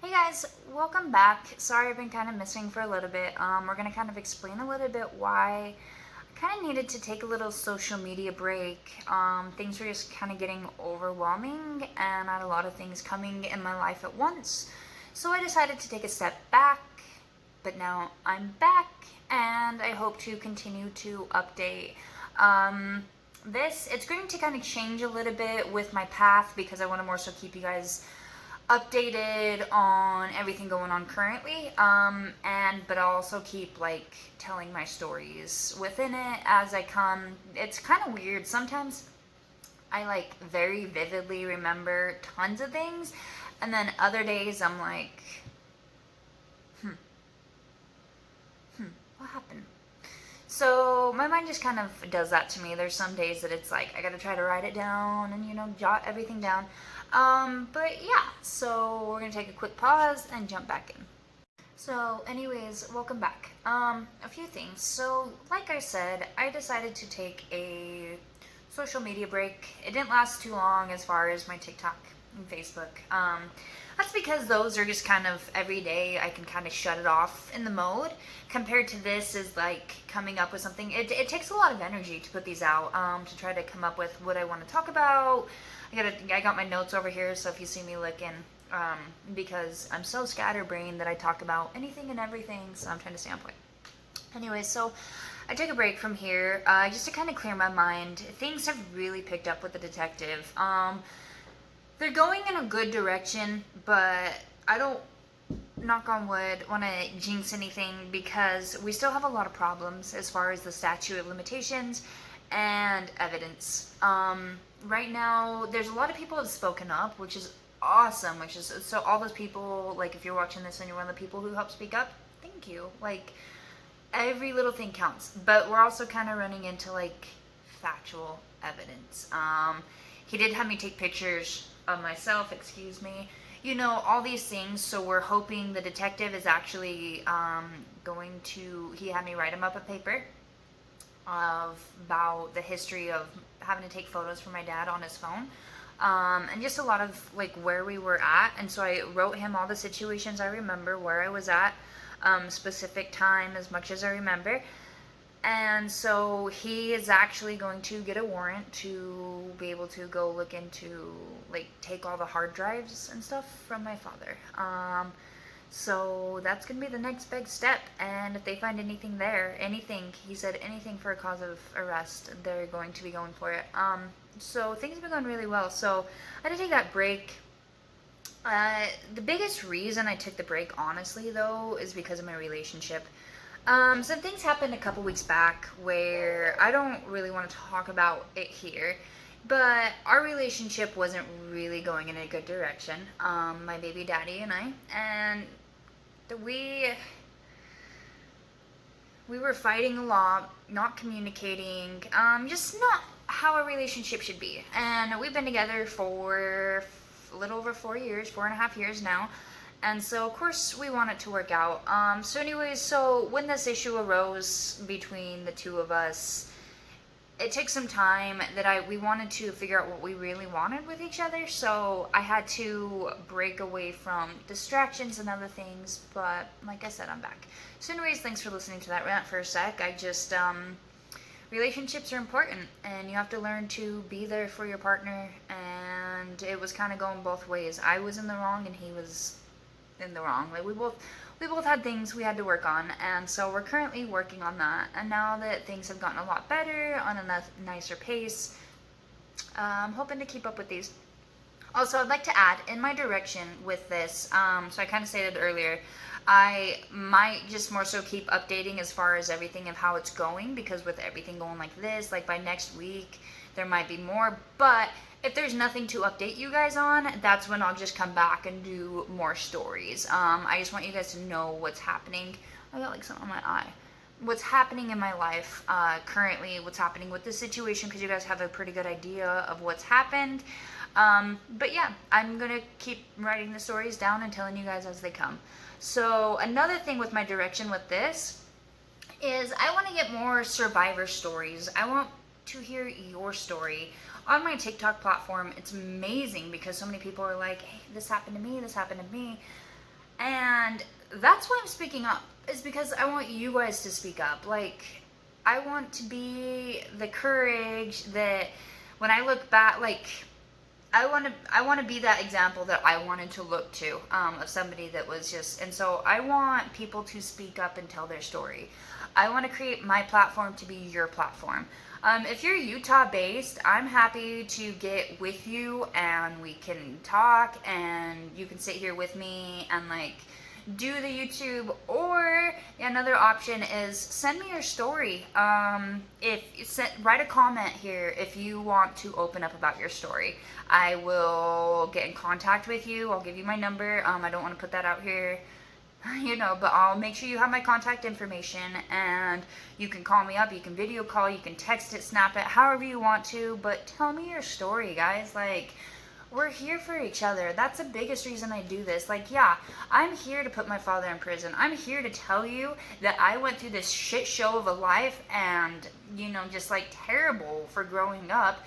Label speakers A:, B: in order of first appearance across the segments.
A: Hey guys, welcome back. Sorry I've been kind of missing for a little bit. We're going to kind of explain a little bit why I kind of needed to take a little social media break. Things were just kind of getting overwhelming and I had a lot of things coming in my life at once. So I decided to take a step back, but now I'm back and I hope to continue to update. It's going to kind of change a little bit with my path because I want to more so keep you guys updated on everything going on currently, but I'll also keep like telling my stories within it as I come. It's kind of weird sometimes. I like very vividly remember tons of things, and then other days I'm like, hmm, what happened? So my mind just kind of does that to me. There's some days that it's like I gotta try to write it down and jot everything down. But yeah, so we're gonna take a quick pause and jump back in. So, anyways, welcome back. A few things. So, like I said, I decided to take a social media break. It didn't last too long as far as my TikTok and Facebook. That's because those are just kind of every day I can kind of shut it off in the mode. Compared to this is like coming up with something. It takes a lot of energy to put these out, to try to come up with what I want to talk about. I got my notes over here, so if you see me looking, because I'm so scatterbrained that I talk about anything and everything, so I'm trying to stay on point. Anyway, so I took a break from here just to kind of clear my mind. Things have really picked up with the detective. They're going in a good direction, but I don't, knock on wood, want to jinx anything because we still have a lot of problems as far as the statute of limitations and evidence. Right now, there's a lot of people who have spoken up, which is awesome. Which is so all those people, like if you're watching this and you're one of the people who helped speak up, thank you. Like every little thing counts. But we're also kind of running into like factual evidence. He did have me take pictures of myself. Excuse me. All these things. So we're hoping the detective is actually going to. He had me write him up a paper about the history of having to take photos for my dad on his phone, and just a lot of like where we were at. And so I wrote him all the situations I remember, where I was at, specific time as much as I remember. And so he is actually going to get a warrant to be able to go look into, like, take all the hard drives and stuff from my father. So that's going to be the next big step. And if they find anything there, anything, he said anything for a cause of arrest, they're going to be going for it. So things have been going really well. So I had to take that break. The biggest reason I took the break, honestly, though, is because of my relationship. Some things happened a couple weeks back where I don't really want to talk about it here, but our relationship wasn't really going in a good direction. My baby daddy and I, and we were fighting a lot, not communicating, just not how a relationship should be. And we've been together for a little over 4 years, 4.5 years now. And so, of course, we want it to work out. So when this issue arose between the two of us, it took some time that we wanted to figure out what we really wanted with each other. So I had to break away from distractions and other things. But like I said, I'm back. So anyways, thanks for listening to that rant for a sec. Relationships are important and you have to learn to be there for your partner. And it was kind of going both ways. I was in the wrong and he was in the wrong. Like we both had things we had to work on, and so we're currently working on that. And now that things have gotten a lot better on a nicer pace, I'm hoping to keep up with these. Also, I'd like to add in my direction with this. So I kind of stated earlier, I might just more so keep updating as far as everything of how it's going, because with everything going like this, like by next week there might be more. But if there's nothing to update you guys on, that's when I'll just come back and do more stories. I just want you guys to know what's happening. I got like something on my eye. What's happening in my life currently, what's happening with this situation, because you guys have a pretty good idea of what's happened. But yeah, I'm going to keep writing the stories down and telling you guys as they come. So another thing with my direction with this is I want to get more survivor stories. I want to hear your story. On my TikTok platform, it's amazing because so many people are like, hey, this happened to me, this happened to me. And that's why I'm speaking up, is because I want you guys to speak up. Like, I want to be the courage that when I look back, like, I want to be that example that I wanted to look to, of somebody that was just, and so I want people to speak up and tell their story. I want to create my platform to be your platform. If you're Utah based, I'm happy to get with you and we can talk and you can sit here with me and like do the YouTube, or another option is send me your story. Write a comment here if you want to open up about your story. I will get in contact with you. I'll give you my number. I don't want to put that out here, but I'll make sure you have my contact information and you can call me up, you can video call, you can text it, snap it, however you want to, but tell me your story, guys. Like, we're here for each other. That's the biggest reason I do this. Like, yeah, I'm here to put my father in prison. I'm here to tell you that I went through this shit show of a life and, just like terrible for growing up.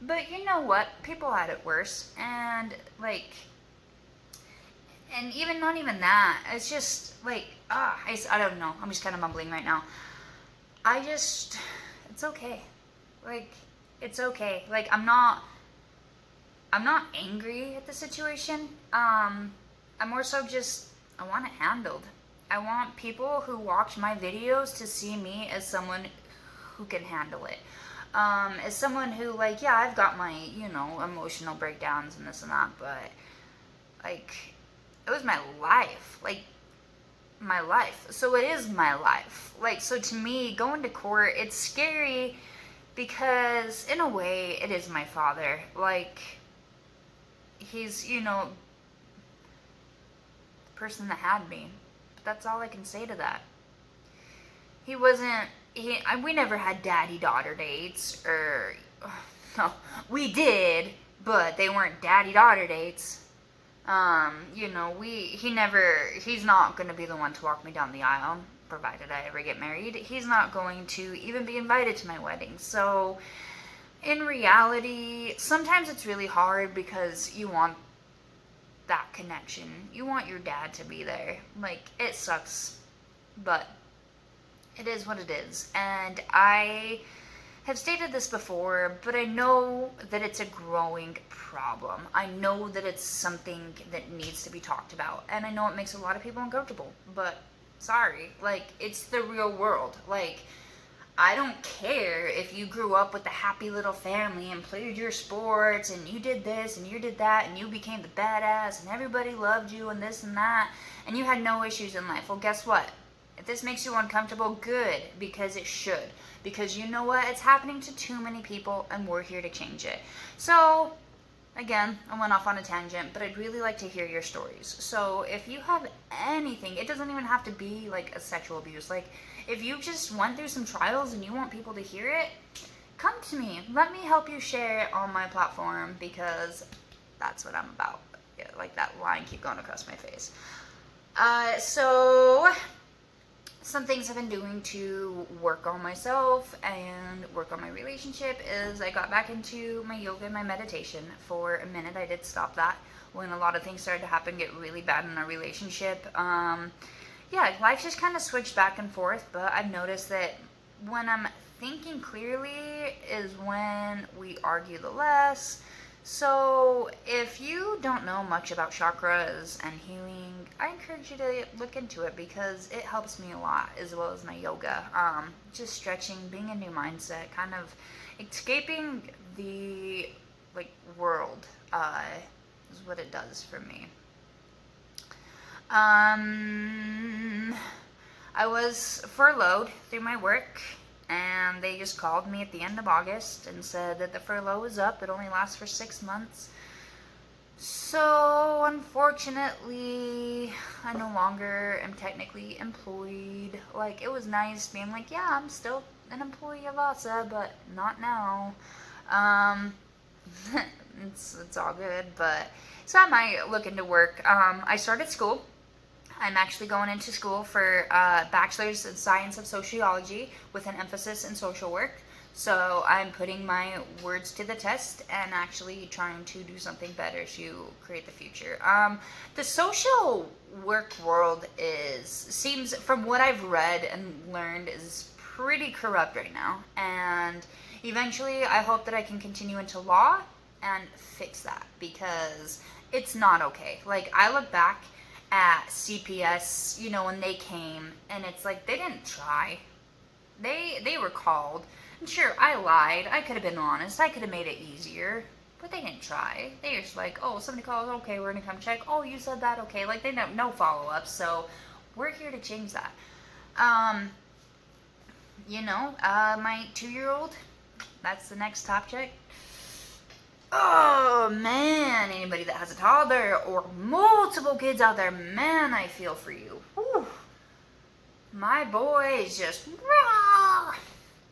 A: But you know what? People had it worse. And like, and even not even that. It's just like, I don't know. I'm just kind of mumbling right now. It's okay. Like, it's okay. Like, I'm not angry at the situation. I'm more so just, I want it handled. I want people who watch my videos to see me as someone who can handle it. As someone who, like, yeah, I've got my, emotional breakdowns and this and that, but, like, it was my life. Like, my life. So it is my life. Like, so to me, going to court, it's scary because, in a way, it is my father. Like, he's, the person that had me. But that's all I can say to that. We never had daddy-daughter dates, no, we did, but they weren't daddy-daughter dates. He's not going to be the one to walk me down the aisle, provided I ever get married. He's not going to even be invited to my wedding. So, in reality, sometimes it's really hard because you want that connection. You want your dad to be there. Like, it sucks, but it is what it is. And I have stated this before, but I know that it's a growing problem. I know that it's something that needs to be talked about. And I know it makes a lot of people uncomfortable, but sorry. Like, it's the real world. Like, I don't care if you grew up with a happy little family and played your sports and you did this and you did that and you became the badass and everybody loved you and this and that and you had no issues in life. Well, guess what? If this makes you uncomfortable, good, because it should. Because you know what? It's happening to too many people and we're here to change it. So, again, I went off on a tangent, but I'd really like to hear your stories. So if you have anything, it doesn't even have to be like a sexual abuse. Like, if you just went through some trials and you want people to hear it, come to me. Let me help you share it on my platform, because that's what I'm about. Yeah, like that line keep going across my face. So some things I've been doing to work on myself and work on my relationship is I got back into my yoga and my meditation. For a minute, I did stop that when a lot of things started to happen, get really bad in our relationship. Life just kind of switched back and forth, but I've noticed that when I'm thinking clearly is when we argue the less. So if you don't know much about chakras and healing, I encourage you to look into it because it helps me a lot, as well as my yoga. Just stretching, being a new mindset, kind of escaping the world is what it does for me. I was furloughed through my work, and they just called me at the end of August and said that the furlough was up. It only lasts for 6 months. So, unfortunately, I no longer am technically employed. Like, it was nice being like, yeah, I'm still an employee of ASA, but not now. It's all good, but so I might look into work. I started school. I'm actually going into school for bachelor's in science of sociology with an emphasis in social work. So I'm putting my words to the test and actually trying to do something better to create the future. The social work world seems, from what I've read and learned, is pretty corrupt right now. And eventually I hope that I can continue into law and fix that, because it's not okay. Like, I look back at CPS, when they came, and it's like they didn't try. They were called. And sure, I lied. I could have been honest. I could have made it easier. But they didn't try. They just like, oh, somebody calls, okay, we're gonna come check. Oh, you said that, okay. Like, they have no follow-up. So we're here to change that. My 2-year-old, that's the next top check. Oh man, anybody that has a toddler or multiple kids out there, man, I feel for you. Whew. My boy is just raw.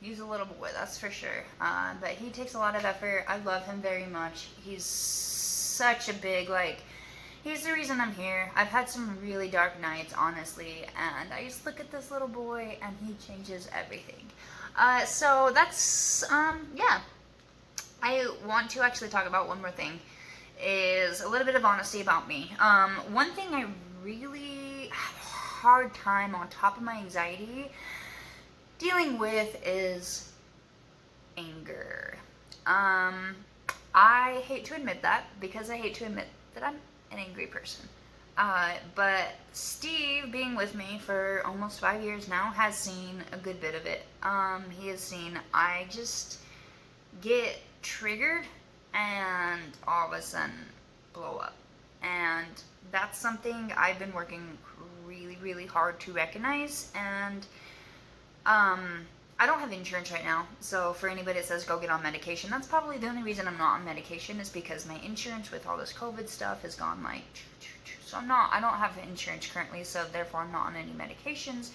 A: He's a little boy, that's for sure. But he takes a lot of effort. I love him very much. He's such a big, he's the reason I'm here. I've had some really dark nights, honestly, and I just look at this little boy and he changes everything. So that's, yeah. I want to actually talk about one more thing, is a little bit of honesty about me. One thing I really have a hard time on top of my anxiety dealing with is anger. I hate to admit that, because I hate to admit that I'm an angry person. But Steve, being with me for almost 5 years now, has seen a good bit of it. He has seen I just get triggered and all of a sudden blow up. And that's something I've been working really, really hard to recognize. And I don't have insurance right now, so for anybody that says go get on medication, that's probably the only reason I'm not on medication, is because my insurance with all this COVID stuff has gone so I don't have insurance currently, so therefore I'm not on any medications.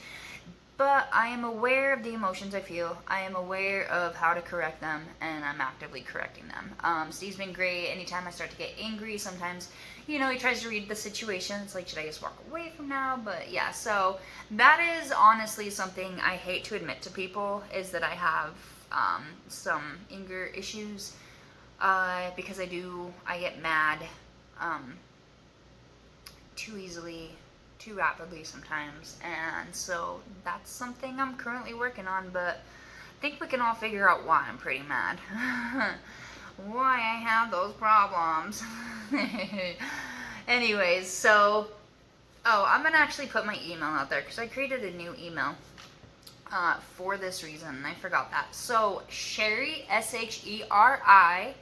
A: But I am aware of the emotions I feel. I am aware of how to correct them, and I'm actively correcting them. Steve's been great. Anytime I start to get angry, sometimes, he tries to read the situation. It's like, should I just walk away from now? But yeah, so that is honestly something I hate to admit to people, is that I have some anger issues, because I get mad too easily, too rapidly sometimes, and so that's something I'm currently working on. But I think we can all figure out why I'm pretty mad. Why I have those problems. Anyways, so I'm gonna actually put my email out there, because I created a new email for this reason. I forgot that. So Sherry, SHERI,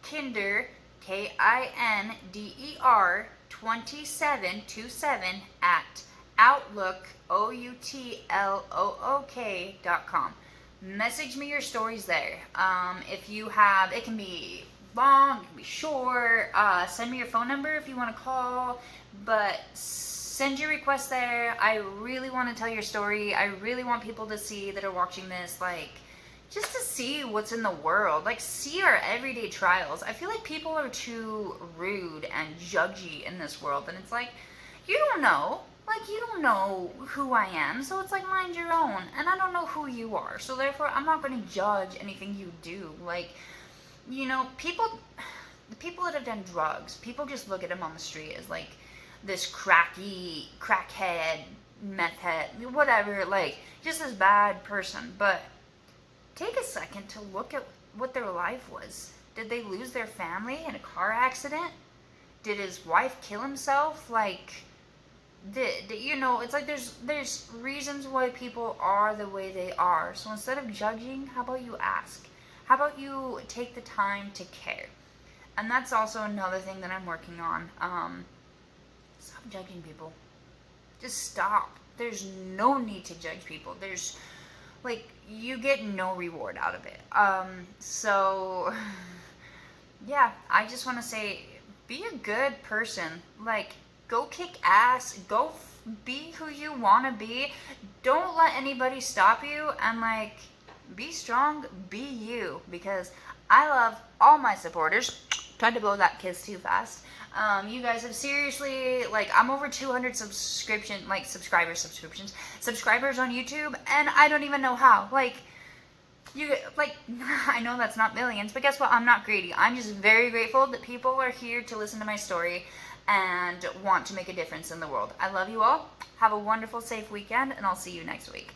A: Kinder, KINDER 2727 at Outlook, OUTLOOK.com. Message me your stories there. If you have, it can be long, it can be short. Send me your phone number if you want to call, but send your request there. I really want to tell your story. I really want people to see that are watching this, just to see what's in the world, see our everyday trials. I feel like people are too rude and judgy in this world, and it's like, you don't know who I am, so it's like, mind your own, and I don't know who you are, so therefore I'm not going to judge anything you do. People that have done drugs, people just look at them on the street as this crackhead, meth head, whatever, just this bad person. But take a second to look at what their life was. Did they lose their family in a car accident? Did his wife kill himself? It's like there's reasons why people are the way they are. So instead of judging, how about you ask? How about you take the time to care? And that's also another thing that I'm working on. Stop judging people. Just stop. There's no need to judge people. There's you get no reward out of it. So yeah, I just want to say, be a good person. Go kick ass. Go be who you want to be. Don't let anybody stop you, and be strong, be you, because I love all my supporters. Tried to blow that kiss too fast. You guys have seriously, I'm over 200 subscribers on YouTube, and I don't even know how. You like, I know that's not millions, but guess what? I'm not greedy. I'm just very grateful that people are here to listen to my story and want to make a difference in the world. I love you all. Have a wonderful, safe weekend, and I'll see you next week.